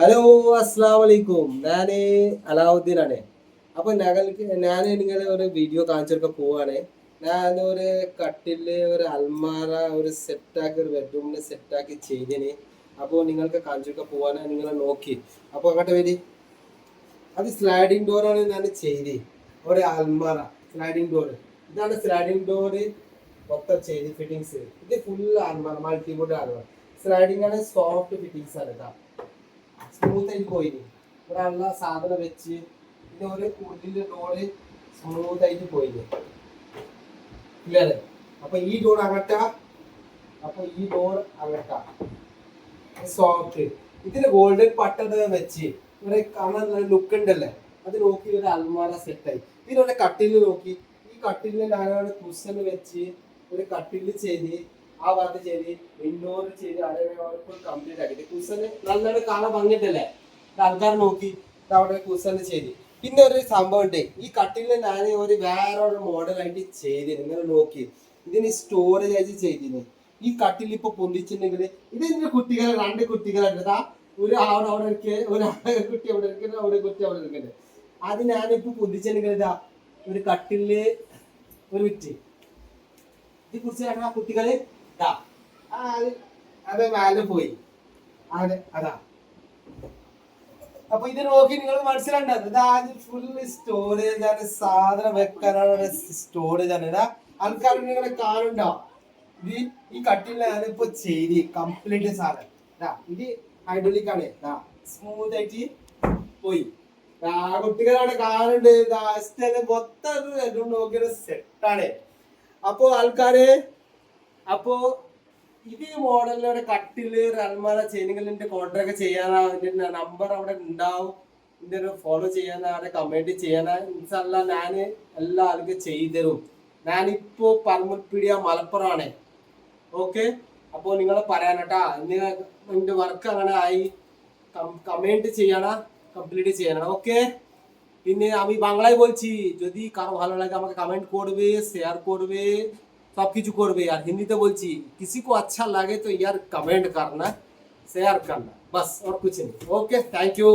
Hello, അസ്സാം വലൈക്കും. ഞാൻ അലാവുദ്ദീനാണ്. അപ്പോൾ ഞാൻ നിങ്ങളെ ഒരു വീഡിയോ കാണിച്ചെടുക്കാൻ പോവാണ്. ഞാൻ ഒരു കട്ടില്, ഒരു അൽമാര, ഒരു സെറ്റാക്കി, ഒരു ബെഡ്റൂമിന് സെറ്റാക്കി ചെയ്തിന്. അപ്പോൾ നിങ്ങൾക്ക് കാണിച്ചെടുക്കാൻ പോവാണ്. നിങ്ങൾ നോക്കി. അപ്പോൾ അങ്ങോട്ട് വരി. അത് സ്ലൈഡിങ് ഡോറാണ് ഞാൻ ചെയ്ത്. ഒരു അൽമാര സ്ലൈഡിങ് ഡോർ. ഇതാണ് സ്ലൈഡിങ് ഡോറ് മൊത്തം ചെയ്ത് ഫിറ്റിങ്സ്. ഇത് full Almara, multiwood Almara. Sliding ആണ്, സോഫ്റ്റ് ഫിറ്റിങ്സ് ആണ് കേട്ടോ. സ്മൂത്ത് ആയിട്ട് പോയി. ഇവിടെ ഉള്ള സാധനം വെച്ച് ഇതിന്റെ ഒരു ഉള്ളിലെ ഡോറ് സ്മൂത്ത് ആയിട്ട് പോയി. ക്ലിയർ? അപ്പൊ ഈ ഡോർ അങ്ങട്ട, അപ്പൊ ഈ ഡോർ അങ്ങട്ട, സോഫ്റ്റ്. ഇതിന് ഗോൾഡൻ പട്ടത് വെച്ച് ഇവിടെ കാണാൻ ലുക്ക് ഉണ്ടല്ലേ, അത് നോക്കി ഒരു അൽമാര സെറ്റായി. ഇതിനുള്ള കട്ടില് നോക്കി. ഈ കട്ടിലിന് ഞാനാണ് കുഷൻ വെച്ച് ഒരു കട്ടില് ചെയ്ത്, ആ ഭാഗത്ത് ചെയ്ത്, ഇൻഡോർ ചെയ്ത്, അവിടെ കംപ്ലീറ്റ് ആക്കിയിട്ട് കുസന് നല്ലൊരു കാണാൻ ഭംഗിട്ടല്ലേ. ആൾക്കാർ നോക്കി അവിടെ കുസന് ചെയ്ത്. പിന്നെ ഒരു സംഭവം ഉണ്ട്, ഈ കട്ടിലിന് ഞാൻ ഒരു വേറെ ഒരു മോഡലായിട്ട് ചെയ്ത് നിങ്ങൾ നോക്കി. ഇതിന് സ്റ്റോറേജ് ആയിട്ട് ചെയ്തിന്. ഈ കട്ടിൽ ഇപ്പൊ പൊന്തിച്ചിട്ടുണ്ടെങ്കിൽ ഇതിന്റെ കുട്ടികൾ, രണ്ട് കുട്ടികളുണ്ട്. ഒരു അവിടെ ഇരിക്കുക, ഒരു കുട്ടി അവിടെ ഇരിക്കുന്നത്, ഒരു കുട്ടി അവിടെ ഇരിക്കുന്നത്. അത് ഞാനിപ്പോ പൊന്തിച്ചിട്ടുണ്ടെങ്കിൽ ഇതാ ഒരു കട്ടില് ഒരു വിറ്റ് ഇത് കുറിച്ചാണ് ആ കുട്ടികള് അത് മേലെ പോയി. അതെ, അതാ. അപ്പൊ ഇത് നോക്കി നിങ്ങൾ മനസ്സിലുണ്ടത് ഫുള്ള് സ്റ്റോറേജ് ആണ്, സാധനം വെക്കാനാണ് സ്റ്റോറേജ് ആണ്. ആൾക്കാർ നിങ്ങളെ കാണുണ്ടോ? ഇത് ഈ കട്ടില ഞാനിപ്പോ ചെയ്ത് കംപ്ലീറ്റ് സാധനം. ഇത് ഹൈഡ്രോളിക് ആണ്, സ്മൂത്ത് ആയിട്ട് പോയി. കുട്ടികളാണ് കാണുന്നുണ്ട്. മൊത്തം നോക്കിയ സെറ്റാണ്. അപ്പോ ആൾക്കാര്, അപ്പോ ഇത് മോഡലിലൂടെ കട്ടില് അൽമാര ചെയ്യുന്നെങ്കിൽ കോൺടാക്ട് ചെയ്യാനാ, ഇതിന്റെ നമ്പർ അവിടെ ഉണ്ടാവും. ഇതിന്റെ ഒരു ഫോളോ ചെയ്യാനാ, കമന്റ് ചെയ്യാനാ. ഇൻഷാല്ലാ ഞാന് എല്ലാ ആൾക്കും ചെയ്തരും. ഞാനിപ്പോ പറമ്പൽപ്പീടിയ മലപ്പുറമാണ്. ഓക്കെ, അപ്പോ നിങ്ങൾ പറയാനട്ടാ, നിന്റെ വർക്ക് അങ്ങനെ ആയി কমেন্ট ചെയ്യണ, কমপ্লিট ചെയ്യണം. ওকে, പിന്നെ আমি বাংলায় বলছি, যদি কারো ভালো লাগে আমাকে কমেন্ট করবে, শেয়ার করবে, सब কিছু করবে। আর হিন্দিতে বলছি, किसी को अच्छा लगे तो यार कमेंट करना, शेयर करना, बस और कुछ नहीं। Okay, thank you.